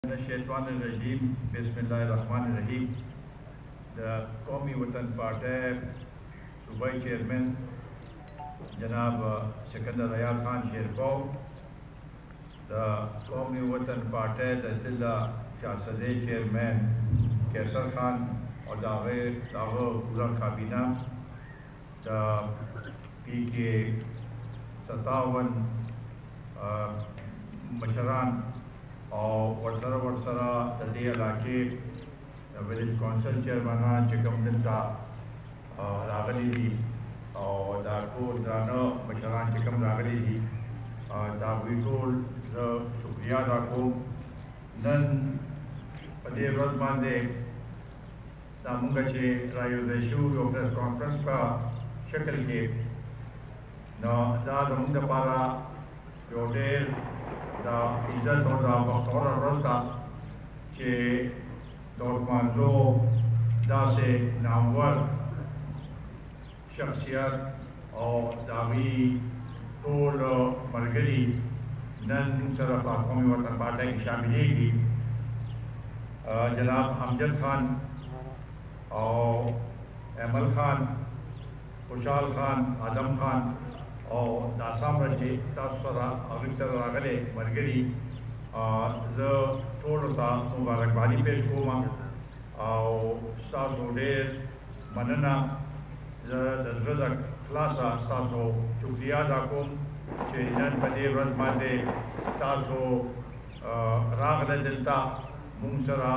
शैतान रजीम बिस्मिल्लाहिर्रहमानिर्रहीम द कौमी वतन पार्टी सूबाई चेयरमैन जनाब सिकंदर अयाल खान शेरपाव, द कौमी वतन पार्टी द जिला शासदे चेयरमैन कैसर खान और दागो पूरा काबीना द PK 57 मशरान और वर्सरा दे इलाके विलेज कौंसल चेयरमैन चिकम दिलता रागली थी और दाको दानो मशरान चिकम रागली थी दावीटोल शुक्रिया दाको नन पदे रोज मांदे दामुंगा चे रायो देशु प्रेस कॉन्फ्रेंस का शक्ल के ना दामुंगा पारा योडेर da izzat और da बखौर रोज़ा के दौरमांदो दा से नामवर शख्सियत और दावी टोल मरगरी नन सरफ कौमी वतन पार्टी की शामिल जनाब अमजद खान और अमल खान, खुशाल खान, आजम खान और दासाम रचे तासरा अविक्तर रागले मरगरी ज थोड़ा मुबारकबादी पेश कोमा और सासो डेर मनना ज खलासा सासो शुक्रिया दाको चेनन पदे व्रत माते सासो रागले दिलता मुंसरा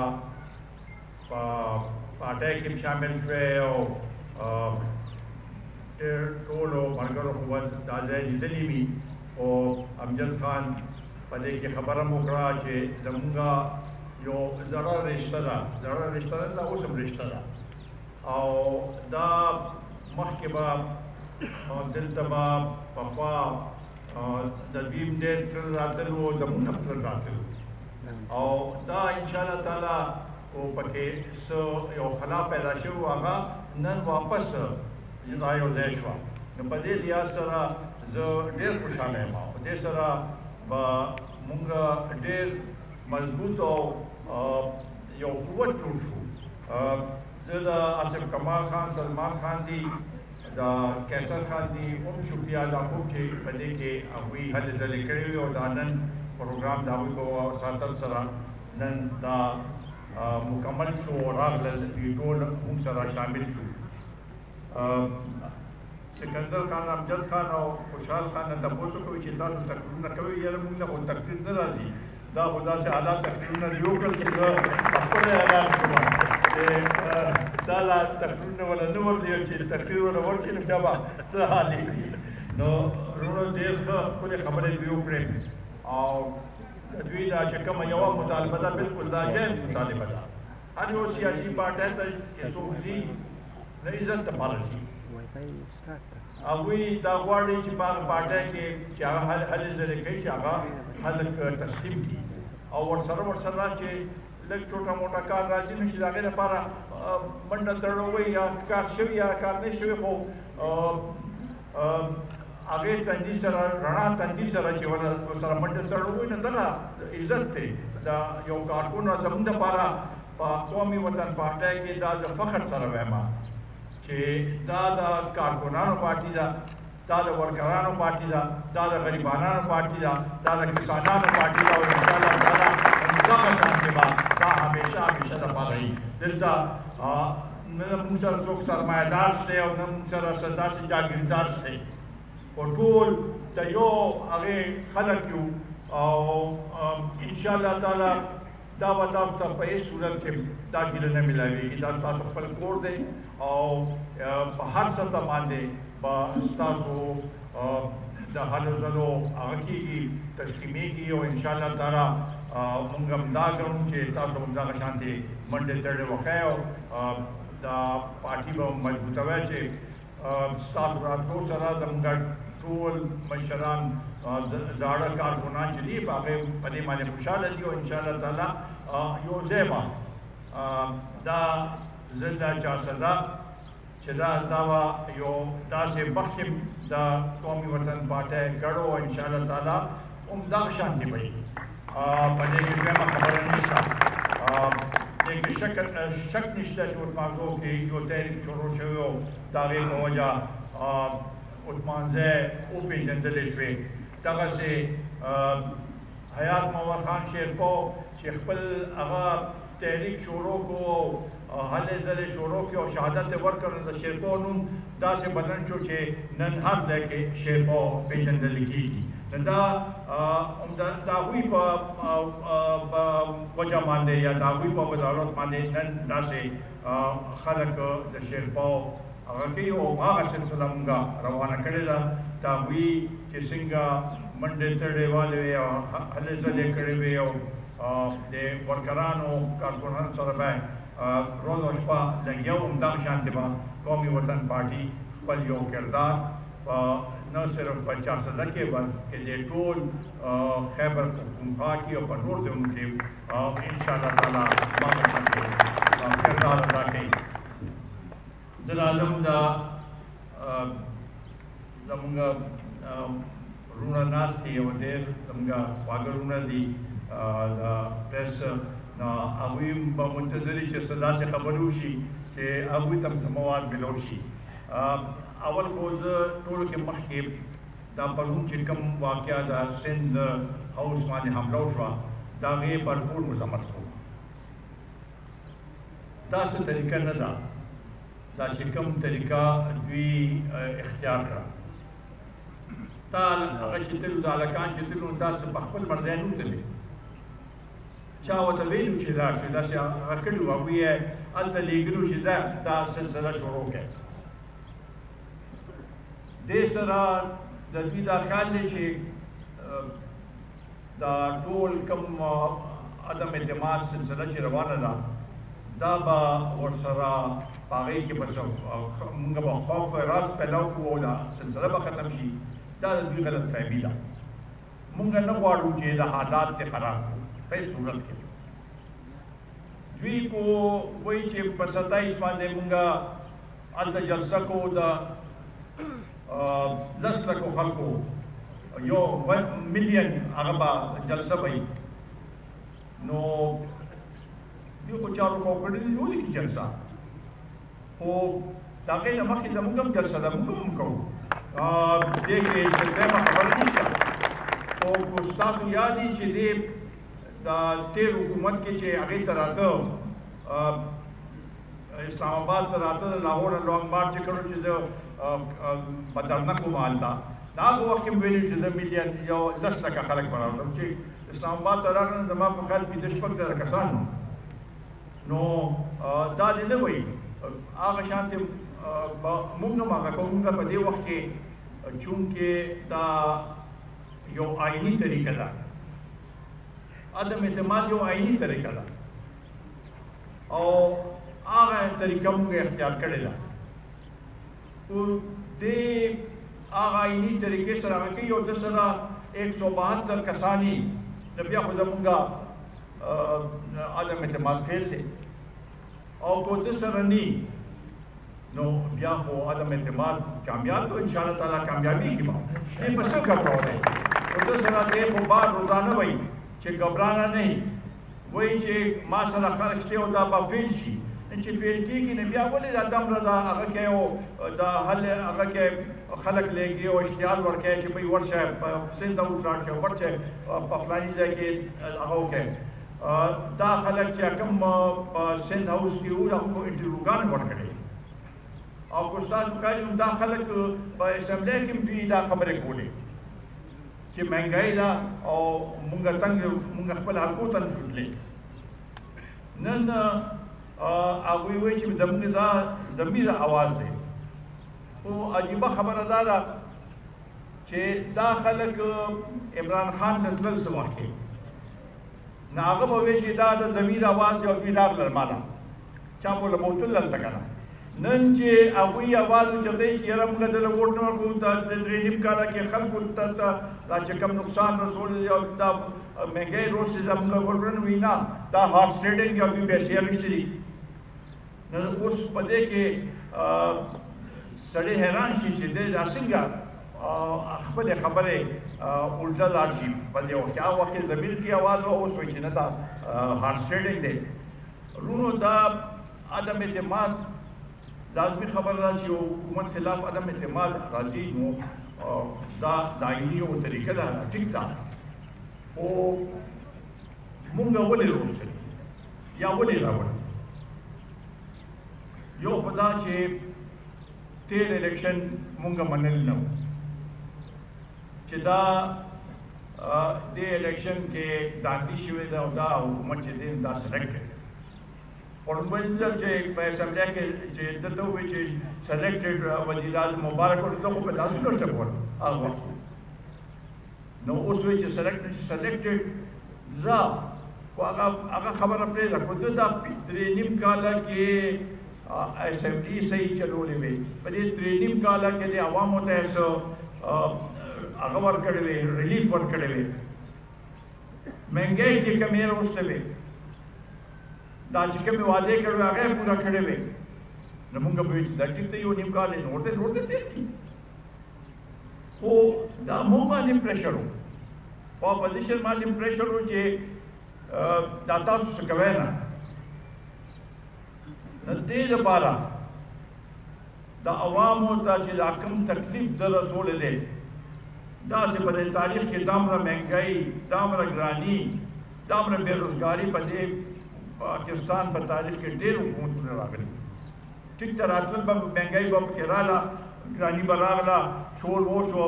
पाटे के शामिल हुए और टोलो मरगर हुकूमत दाजा जितनी भी और अमजद खान पदे की खबर मुकरा के जमुंगा यो ज़रा रिश्ता ना उसम रिश्ता और दा मख के बाप और दिल तबाब पपा दबीम दे कर रातल वो जमुंगा कर रातल और दा इंशाल्लाह ताला वो पके सो यो खला पैदा शुरू आगा नन वापस रायो देशवा न पदे लिया सरा जो डेर खुशाल है माँ दे सरा बा मुंगा डेर मजबूत और यो कुवत टूटू ज़रा आसिफ कमाल खान, सलमान खान दी दा कैसर खान दी शुक्रिया दाखो के पदे के अभी हद जले करे और दानन प्रोग्राम दावी को सातल सरा नन दा मुकम्मल शो राग टोल उन सरा शामिल शू सिकंदर खान, अमजद खान और खुशाल खान ने तपोसो को चिंता से तकरीर न कभी यार मुझे वो तकरीर न राजी दा खुदा से आला तकरीर न दियो कर चिंता अपने आला कुमा दाला तकरीर न वाला नवर दियो चिंता तकरीर वाला वर्ष न जावा सहाली नो रोनो देश का कुछ खबरें दियो करे और द्वीदा चक्कर में यवा मुतालबा बिल्कुल दाजे मुतालबा आज वो सियासी पार्टी है तो सोची इज्जत पालती अभी दागवाड़ी चिपाग पार्टी के चाह हल जरे कई चाहा हल तस्लीम की और वर्षरा चे लग छोटा मोटा कार राज्य में शिलागे न पारा मंडल तड़ो हुई या कार शिव या कार नहीं शिव हो आगे तंजी सरा रणा तंजी सरा चिवला सरा मंडल तड़ो हुई न दला इज्जत थे दा यो कारकुन और जमुंदा पारा कौमी वतन पार्टी के दाद फखर सरा वहमा के दादा कारकुनानो पार्टी दादा वर्करानो पार्टी दादा गरीबानानो पार्टी दादा किसानानो पार्टी और इंशाल्लाह दादा उनका काम के बाद का हमेशा दफा रही दिलदा मेरा मुंसर लोग सरमायादार से और मुंसर सरदार से जागीरदार से और टोल तयो आगे खलक क्यों और इंशाल्लाह ताला दावा दाफ्ता पे सूरत के दाखिल न मिलावी कि दाफ्ता सफल कोड दे और हर सत्ता मानदे बास्तासो द हालो जलो आकी की तस्कीमी की और इंशाल्लाह ताला मुंगम दागम के तासो मुंगा शांति मंडे तड़े वखायो दा पार्टी बो मजबूत वेचे स्टाफ रातो सरा दमगढ़ टोल मशरान ज़ाड़ा कारकुनान चली बाकी पदे माने खुशाल दियो इंशाल्लाह ताला यो ज़ेबा दा ज़िंदा चा सदा चदा दावा यो दा से बख्शिम दा कौमी वतन पार्टी गढ़ो इंशाल्लाह ताला उम्दा शांति भाई पदे के खबर नहीं شک نشته چې عثمانزو کې یو تحریک شروع شوی و د هغې په وجه عثمانزی وپېژندلې شوې دغسې حیات مور خان شیرپو چې خپل هغه تحریک شروع کړو او هلې ځلې شروع کړي او شهادت یې ورکړ نو د شیرپو نوم داسې بدل شو چې نن هر ځای کې شیرپو پېژندل کېږي دا هغوی په وجه باندې یا د هغوی په بدولت باندې نن داسې خلک د شیرپو هغه کوي او هغه سلسله مونږ روانه کړې ده د هغوی چې څنګه منډې تړې والې وې او هلې ځلې کړې وې او د ورکرانو کارکونانو سره به روز او شپه لګیا وو همدغه شانتې به قومي وطن پارټي خپل یو کردار نه صرف په چارسده کې بلکې د ټول خیبر پختونخوا کې او په نور ځایونو کې انشاءالله تعالی کردار ادا کوي زه راځم زمونږ وروڼه ناست دي او ډېر زمونږ خواږه وروڼه دي د پریس نو هغوی به منتظر چې څه داسې خبرې وشي چې هغوی ته هم څه مواد میلاو شي اول خو زه ټولو کې مخکې دا پرون چې کوم واقعه د سند هاوس باندې حمله وشوه د هغې بھرپور مذمت کوم داسې طریقه نه ده دا چې کوم طریقه دوی اختیار کړه تا هغه چې تلو د هلکان چې تلو داسې په خپل مرضی نه تللی چا ورته ویلو چې دا چې داسې هغه کړي وو هغوی یې هلته لیږلو چې دا سلسله شروع کړئ دې سره د دوی دا خیال دی چې دا ټول کوم عدم اعتماد سلسله چې روانه ده دا به ورسره په هغې کې به مونږ به خوف راز پیدا کړو او دا سلسله به ختم شي دا د دوی غلط فهمي ده مونږ نه غواړو چې دا حالات چې خراب کړو په هېڅ صورت کې دوی کو وایي چې په 27 باندې مونږ هلته جلسه کوو د 10 لکو خلکو یو 1 ملین هغه به جلسه به وي نو دوی خو چارو کو کړي دي نو لیکي جلسه خو د هغې نه مخکې زموږ هم جلسه ده موږ هم کوو دې کې چې درېیمه خبره نشته خو ستاسو یاد دي چې دې د تېر حکومت کې چې هغې ته راته اسلام آباد ته راته د لاهور نه لانګ مارچ چې کړو چې زه په درنه کوم هلته د هغه وخت کې مې ویلي چې زه ملیون یو 10 لکه خلک به راوړم چې اسلام آباد ته راغلم زما په خیال 15-16 کسان نو دا دې نه وایي هغه شانتې مونږ هم هغه کوو مونږ په دې وخت کې چونکې دا یو آئیني طریقه ده عدم اعتماد یو آئیني طریقه ده او هغه طریقه مونږ اختیار کړې ده خو دې هغه آئیني طریقې سره هغه کوي او د سره 172 کسانی نو بیا خو زمونږ عدم اعتماد فیل دی او کو د سره نی نو بیا خو عدم اعتماد کامیاب تو انشاءالله تعالی کامیابی کی بات دې په څه غواړي او د سره دې په بار روزانه وای چې غبرانه نه وای چې ما سره خلک شته او دا به فیل شي چې فیل کېږي نه بیا ولې دا دم رضا هغه کې او دا حل هغه کې خلک لګي او اشتعال ورکړي چې په ورشه په سند او تراټ ورشه په فلاني ځای کې هغه وکړي دا خلک چې کوم سند هاوس کې وو هغه انټروګان ورکړي او ګستاو کوي دا خلک په اسمبلی کې دوی دا خبرې کولې چې مهنګای دا او مونږ څنګه خپل حقوق ته نشوتلې نن هغوی وایي چې زموږ دا ضمیر اواز دی خو عجیبه خبره دا ده چې دا خلک عمران خان ته تلل څه وخت کې نو هغه به وایي چې دا د ضمیر اواز دی او دوی راغلل ماله چا به له بوتل دلته که نه نن چې هغوی اواز اوچتوي چې یاره موږ دله ووټ نه ورکوو د 3.5 کاله کې خلکو ته دا چې کوم نقصان رسولی دی او دا مهنګۍ روسي زموږ ورکړن وي نه دا هارس ټریډنګ او دوی پیسې اخیستې دي نو اوس په دې کې سړی حیران شي چې دی دا څنګه خپلې خبرې الټه لاړ شي په دې وخت کې هغه وخت کې ضمیر کې اواز و اوس وایي چې نه دا هارس ټریډنګ دی رونو دا عدم اعتماد لازمی خبر را چې حکومت خلاف عدم اعتماد راځي نو دا دایمي یو طریقه ده ټیک ده خو مونږ ولې وروسته یا ولې راوړو یو په دا چې تیر الیکشن مونږ منل نه چې دا د الیکشن کې داخلي شوی ده او دا حکومت چې دی دا سلیکټ کړي پرمنځ چې په اسمبلی کې چې دلته وایي چې سلیکټډ وزیر اعظم مبارک ورته خو په داسې ډول چپول هغه وخت نو اوس وایي چې سلیکټډ زه خو هغه خبره پرېږده خو ده دا 3.5 کاله کې اسمبلی صحیح چلولې وې په دې 3.5 کاله کې د عوامو ته هغه ورکړې وې ریلیف ورکړې وې مهنګۍ چې کمې راوستې وې دا چې کومې وعدې کړې وې هغه یې پوره کړې وې نو موږ به وایو چې دا ټیک دی 1.5 کال یې نور دی تېر کړي خو دا موږ باندې پریشر و په اپوزیشن باندې پریشر و چې دا تاسو څه کوئ نه د دې لپاره د عوامو ته چې دا کوم تکلیف در رسولی دی داسې په دې تاریخ کې دومره مهنګۍ دومره ګراني دومره بېروزګاري په دې پاکستان په تاریخ کې ډېر حکومتونه راغلي ټیک ته راتلل به مهنګۍ به پکې راغله ګراني به راغله شور وشو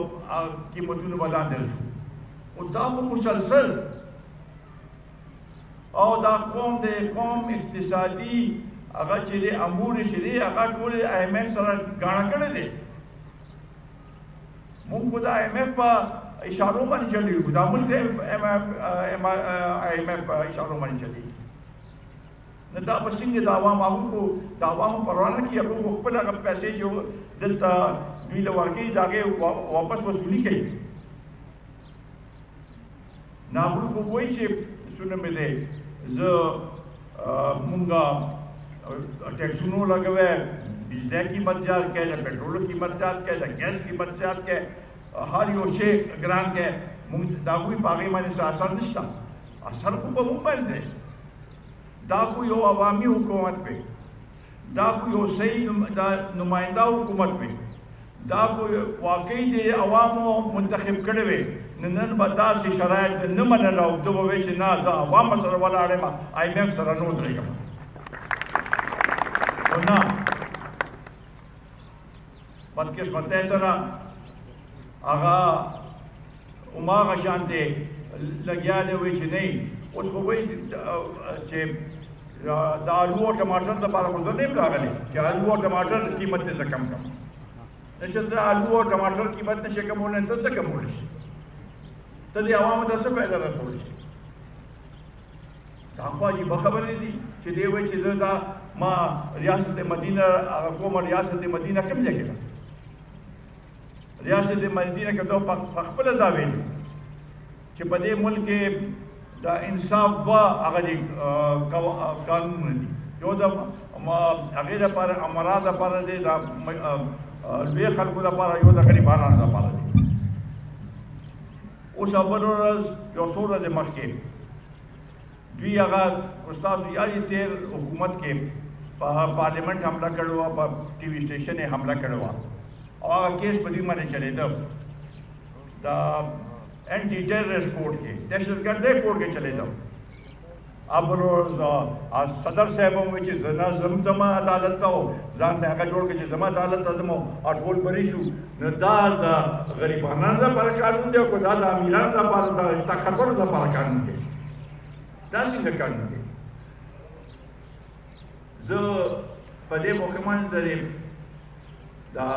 قیمتونه به لاندې شو او دا به مسلسل او دا قوم د قوم اقتصادي هغه چې دی امور چې دی هغه ټول IMF سره ګاڼه کړی دی موږ خو د IMF په اشارو باندې چلیږو دا ملک IMF په اشارو باندې چلیږي نو دا به څنګه د عوام هغوی خو د عوامو پروا نه کوي هغوی خو خپل هغه پیسې چې دلته دوی له ورکوي د هغې واپس وصولي کوي نو هغوی خو وایي چې څونه مې دی زه مونږ ٹیکسونو لگوے بجلی قیمت زیاد کے پیٹرول قیمت زیاد کے گیس قیمت زیاد کے ہر یو شے گران کے دا کوئی باغی معنی سے اثر نشتا اثر کو بمومن دے دا کوئی یو عوامی حکومت پہ دا کوئی یو صحیح نمائندہ حکومت پہ دا کوئی واقعی دے عوامو منتخب کروے نن به داسې شرایط نه منل او زه به وایي چې نه زه عوامو سره ولاړ یم IMF سره نه ودرېږم خو نه بدقسمتۍ سره هغه هماغه شانتې لګیا دی وایي چې نه اوس خو وایي چې د آلو او ټماټر دپاره خو زه نه یم راغلی چې آلو او ټماټر قیمت یې زه کم کړم نه چې زه آلو او ټماټر قیمت نشي کمولی ته څه کمولی شي ته دې عوامو ته څه فایده رسولی شي دا خو عجیبه خبرې دي چې دی وایي چې زه دا ما ریاست مدینه هغه کومه ریاست مدینه کوم ځای کې ده ریاست مدینه کې دا په خپله دا ویلي چې په دې ملک کې دا انصاف دوه هغه دي قانونونه دي یو د هغې دپاره امرا دپاره دی دا لوی خلکو دپاره یو د غریبانو دپاره دی اوس اول ورځ یو څو ورځې مخکې دوی هغه ستاسو یادې تېر حکومت کې په پارلیمنټ حمله کړې وه په ټي وي سټیشن یې حمله کړې وه او هغه کیس په دوی باندې چلېده د اینټي ټیررسټ کورټ کې دهشتګردۍ کورټ کې چلېده اول ورځ صدر صاحب هم وایي چې زما عدالت ته و ځان ته هغه جوړ کړي چې زما عدالت ته ځم او ټول بری شو نو دا د غریبانو لپاره قانون دی او دا د امیرانو لپاره د طاقتورو لپاره قانون دی دا څنګه قانون دی زه په دې موقع باندې دا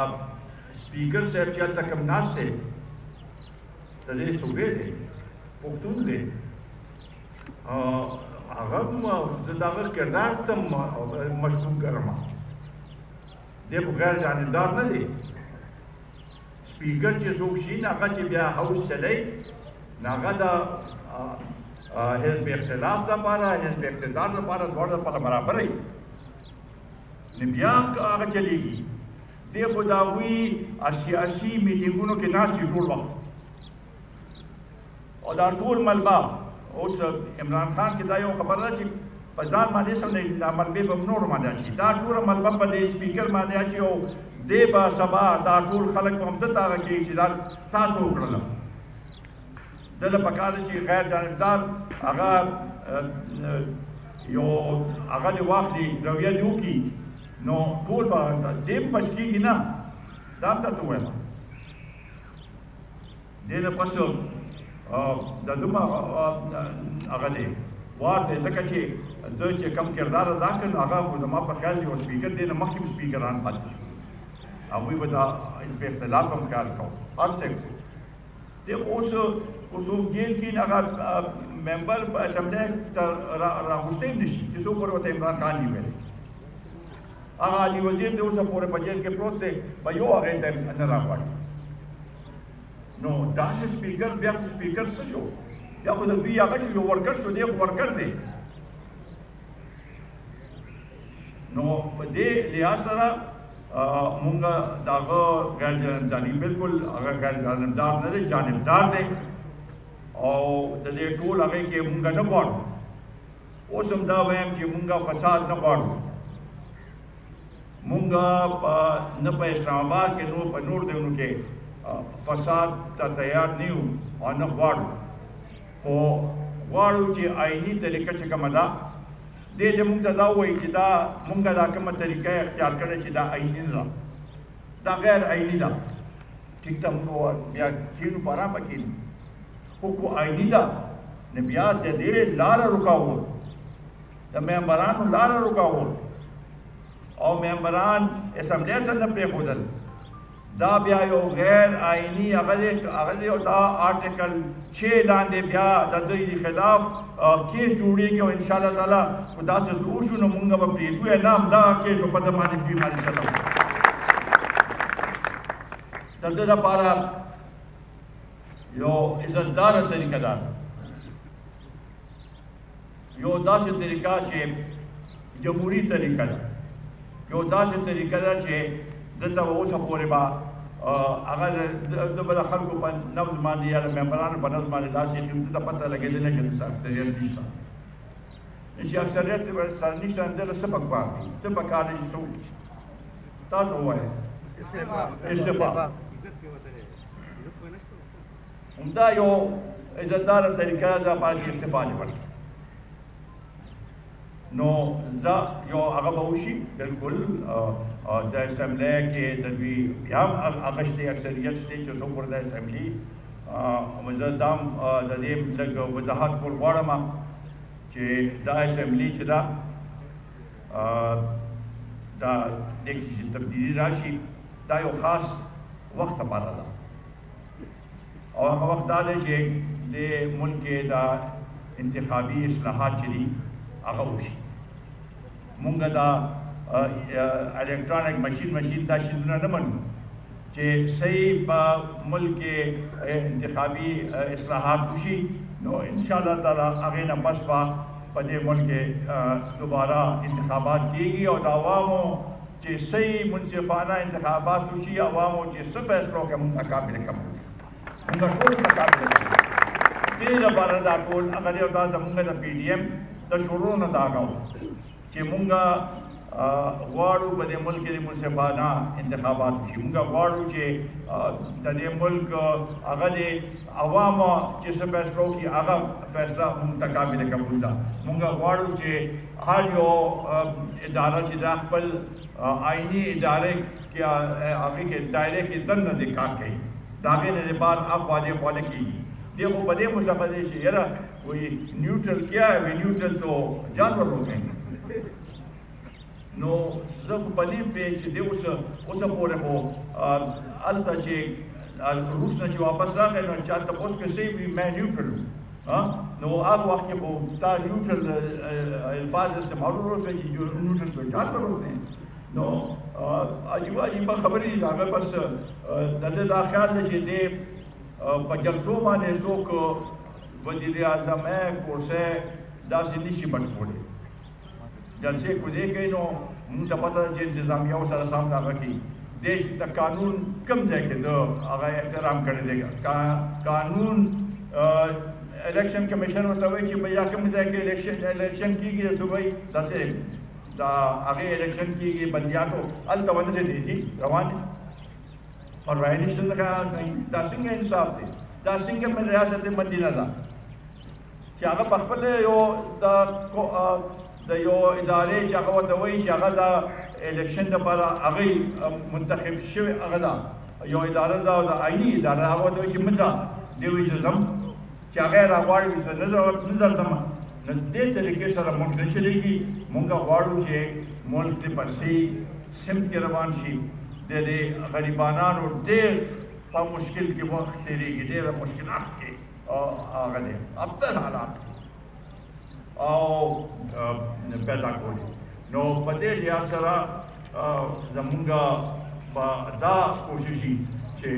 سپیکر صاحب چې هلته کوم ناست دی د دې صوبې دی پښتون دی هغه زه د هغه کردار ته مشکوک ګرم دی خو غیر جانبدار نه دی سپیکر چې څوک شي هغه چې بیا هاوس چلی نو هغه د حزب اختلاف دپاره حزب اقتدار دپاره دواړو دپاره برابر وي نو بیا هغه چلیږي دی خو د هغوی سیاسي میټینګونو کې ناست وي ټول وخت او دا ټول ملبا اوس عمران خان کې دا یو خبره ده چې په ځان باندې سم نه ملبې به نور باندې اچي دا ټول ملبه په دې سپیکر باندې اچي او دې به سبا دا ټول خلک په همدته هغه کې چې دا تاسو وکړل دله پکار چې غیر جانبدار هغه یو هغه دی واخلي رویه دی وکړي نو ټول به دې بچ کېږي نه دا هم درته وایم دې نه پس د دومره هغه دی وار دی ځکه چې زه چې کم کردار ادا کړم هغه خو زما په خیال چې سپیکر دی نه مخکې سپیکران پاتې شو هغوی به دا په اختلاف هم کار کوو هر څه دی اوس جیل کې هغه ممبر په اسمبلی ته راغوښتی هم نه شي چې څوک ورته عمران خان دي ویلی هغه علي وزیر دی اوسه پورې په جیل کې پروت دی به یو هغې ته نه راغواړي نو داسې سپیکر بیا خو سپیکر څه شو یا خو د دوی هغه چې یو ورکر شو دی خو ورکر دی نو په دې لحاظ سره مونږ د هغه غیر جانبداري بالکل هغه غیر جانبدار نه دی جانبدار دی او د دې ټول هغې کې مونږ نه غواړو اوس هم دا وایم چې مونږ فساد نه غواړو مونږ نه په اسلام آباد کې نو په نور ځایونو کې فساد ته تیار نه یو او نه غواړو خو غواړو چې آئیني طریقه چې کومه ده دې چې مونږ ته دا ووایي چې دا مونږ دا کومه طریقه اختیار کړې چې دا آئیني نه ده دا غیر آئیني ده ټیک ده مونږ بیا کښېنو په ارام به کښېنو خو کو آئیني ده نو بیا د دې لاره رکاوټ د ممبرانو لاره رکاوټ او ممبران اسمبلی ته نه پرېښودل دا بیا یو غیر آئینی هغه دا آرټیکل 6 لاندې بیا د دوی خلاف کیس جوړیږي او ان شاء الله تعالی خو داسې وشو نو مونږ به پرېږدو یې نه همدغه کیس به په ده باندې دوی باندې چلوو د ده لپاره یو عزتداره طریقه ده یو داسې طریقه چې جمهوري طریقه ده یو داسې طریقه ده چې دلته به اوسه پورې به هغه د به د خلکو په نبض باندې یا د ممبرانو په نبض باندې داسې دلته پته لګېدلی چې دلته اکثریت نشته چې اکثریت سره نشته نو دلته څه پکار دي څه پکار دي چې څه وکړي تاسو ووایئ استعفا همدا یو عزتداره طریقه ده باندې استعفا دې ورکړي نو دا یو هغه به وشي بالکل د اسمبلی کې د دوی بیا هم هغه شته اکثریت شته چې څوک ورته اسمبلی زه دا هم د دې لږ وضاحت کول غواړم چې دا اسمبلی چې ده دا دې چې تبدیلي راشي دا یو خاص وخت لپاره ده او هغه وخت دا دی چې د ملک کې دا انتخابي اصلاحات چې دي هغه وشي مونږ دا الکترونیک ماشین دا شیزونه نه منو چې صحیح په ملک کې انتخابي اصلاحات وشي نو ان شاء الله تعالی هغې نه پس به په دې ملک کې دوباره انتخابات کېږي او د عوامو چې صحیح منصفانه انتخابات وشي عوامو چې څه فیصلو کې مونږ قابل کوو مونږ ټول قابل کوو دې لپاره دا ټول هغه دی او دا زمونږ د پی ډي ایم د شروع نه دا کوو چې مونږ غواړو په دې ملک کې منصفانه انتخابات وشي مونږ غواړو چې د دې ملک هغه د عوامو چې څه فیصله وکړي هغه فیصله مونږ ته قابل قبول ده مونږ غواړو چې هر یو اداره چې دا خپل آئیني ادارې کې هغې کې دایرې کې دننه دې کار کوي د هغې نه د بعد اخوا دېخوا نه کېږي دې خو په دې مشخص دی چې یاره وایي نیوټرل کیا ہے وایي نیوټرل تو جانور ہوتے ہیں نو زه خو په دې پوهېږم چې دې اوسه پورې خو هلته چې روس نه چې واپس راغی نو چا تپوس کوي صحیح وي میں نیوټرل نو هغه وخت کې خو تا نیوټرل الفاظ استعمالول وروسته چې نیوټرل تو جانور ہوتے ہیں نو عجیبه خبرې دي هغه بس د ده دا خیال دی چې دې په جلسو باندې څوک وزیر اعظم ہے کورسۍ داسې نشي بټ کولی جلسې کوزې کوي نو موږ ته پته ده چې انتظامیه ورسره سم هغه کوي دې د قانون کوم ځای کې ده هغه احترام کړی دی قانون इलेक्शन कमीशन ورته وایي چې بیا کوم ځای کې الیکشن کیږي صبح داسې دا هغه الیکشن کیږي بندیانو هلته ونه دي روان پروايي نشته دا څنګه انصاف دی دا څنګه من ریاست مدینه ده چې هغه په خپل یو د یو ادارې چې هغه ورته وایي چې هغه د الیکشن لپاره هغه منتخب شوی هغه ده یو اداره ده او د آئیني اداره هغه ورته وایي چې موږ دې وایي چې زم چې هغه راغواړي چې نظر ځم نو دې طریقې سره موږ نه چلېږي موږ غواړو چې ملک دې په صحیح سمت کې روان شي د دې غریبانو ډېر په مشکل کې وخت تېرېږي ډېر مشکلات کې هغه دی ابتر حالات او پیدا کوي نو په دې لحاظ سره زمونږ په دا کوشش چې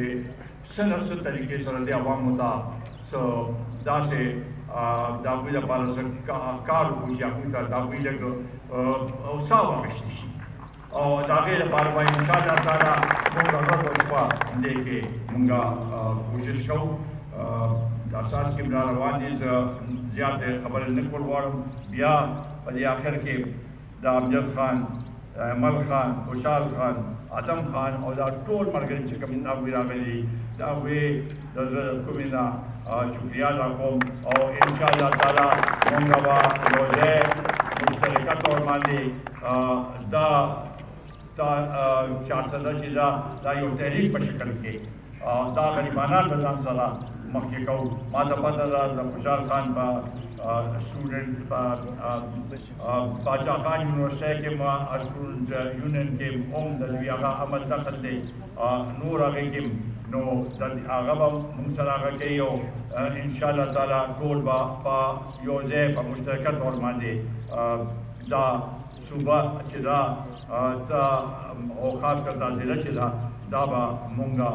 څه نه څه طریقې سره د عوامو ته څه داسې د هغوی لپاره څه کار وکړو چې هغوی ته د هغوی لږ څه واخیستل شي او د هغې لپاره به انشاءالله تعالی موږ ورځ او شپه دې کې موږ کوشش کوو د اساس کې را روان دي زه زیاتې خبرې نه کول غواړم بیا په دې آخر کې د امجد خان عمل خان خوشحال خان ادم خان او دا ټول ملګري چې کوم هغوی راغلي د هغوی د زړه کومې نه شکریا ادا کوم او انشاءالله تعالی موږ به یو ځای مشترکه طور باندې دا چارڅده چې دا یو تحریک په شکل کې دا غریبانان به ځان سره مخکې کوو ما ته پته ده د خوشحال خان په स्टूडेंट बादशाह खान यूनिवर्सिटी के स्टूडेंट यूनियन के ओम दलवी आगा अमल दखल दे नूर आगे के नो आगा मुंसर आगा के यो इंशाल्लाह ताला टोल बा पा योजे पा मुश्तरका तौर मांदे दा सुबह चिदा ता ओ खास कर दा जिला चिदा दा बा मुंगा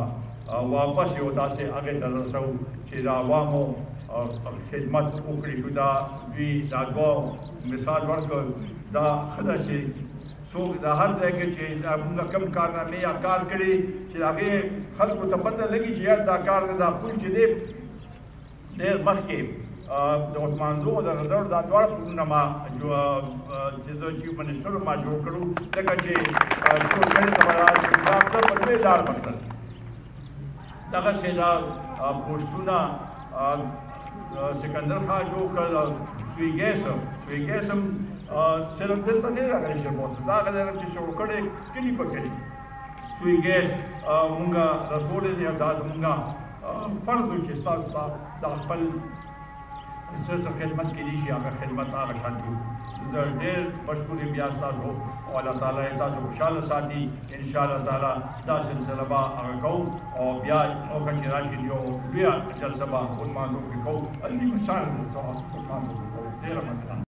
वापस यो दा से आगे तरसो चिदा वामो خدمت وکړي شو دا دوی دا دوه مثال ورکړ دا ښه ده چې څوک د هر ځای کې چې موږ کوم کارنامې یا کار کړي چې هغې خلکو ته پته لګي چې یار دا کار دا پول چې دی ډېر مخکې د عثمان زو د غزړ دا دواړه پلونه ما چې د چیف منسټر ما جوړ کړو ځکه چې ټول کړي ته دا په دوی لار مطلب دغسې دا پوسټونه سکندر خان جو کړل سوی ګیس هم صرف دلته نه راغلی شربوت دا هغه ځای چې شروع کړی کلي په کلي سوی ګیس مونږ رسولی دی دا زمونږ فرض و چې ستاسو ته د خپل څه خدمت کېدی شي هغه خدمت هغه شان کوو زه ډېر مشکور یم بیا ستاسو او الله تعالی یې تاسو خوشحاله ساتي انشاءالله تعالی دا سلسله به هغه کوو او بیا موقع چې راشي یو لویه جلسه به عثمان روغ کې کوو علمي مثال عثمان روغ کې کوو ډېره مننه